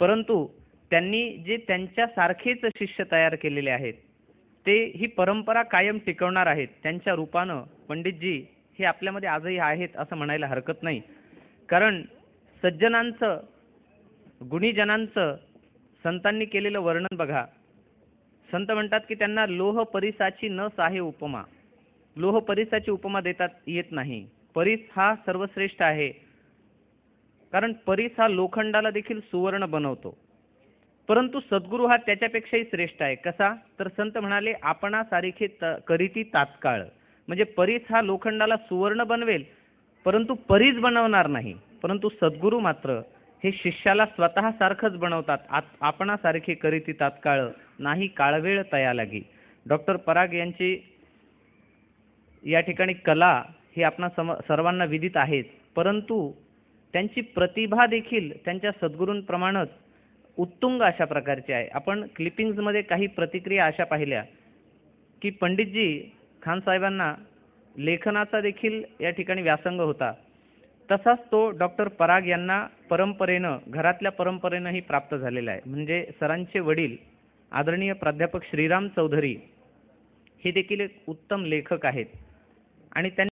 परंतु त्यांनी जे त्यांच्यासारखेच शिष्य तयार केलेले आहेत ते ही परंपरा कायम टिकवणार आहेत. त्यांच्या रूपानं पंडितजी हे आपल्यामध्ये आजही आहेत असं म्हणायला हरकत नाही. कारण सज्जनांचं, गुणीजनांचं संतांनी केलेलं वर्णन बघा. संत म्हणतात की त्यांना लोह परिसाची न साहे उपमा. लोह परिसाची उपमा देतात येत नाही. परीस हा सर्वश्रेष्ठ आहे, कारण परीस हा लोखंडाला देखील सुवर्ण बनवतो. परंतु सद्गुरू हा त्याच्यापेक्षाही श्रेष्ठ आहे. कसा? तर संत म्हणाले आपणासारखे करीती तात्काळ. म्हणजे परीस हा लोखंडाला सुवर्ण बनवेल, परंतु परीस बनवणार नाही. परंतु सद्गुरू मात्र हे शिष्याला स्वतः सारखंच बनवतात. आपणासारखे करीती तात्काळ, नाही काळवेळ तया लागी. डॉक्टर पराग यांची या ठिकाणी कला ही आपणा सर्वांना विदित आहेच, परंतु त्यांची प्रतिभा देखील त्यांच्या सद्गुरूंप्रमाणेच उत्तुंग अशा प्रकारची आहे. आपण क्लिपिंग्समध्ये काही प्रतिक्रिया अशा पाहिल्या की पंडितजी खान साहेबांना लेखनाचा देखील या ठिकाणी व्यासंग होता. तसाच तो डॉक्टर पराग यांना परंपरेनं, घरातल्या परंपरेनंही प्राप्त झालेला आहे. म्हणजे सरांचे वडील आदरणीय प्राध्यापक श्रीराम चौधरी हे देखील एक उत्तम लेखक आहेत आणि त्यांनी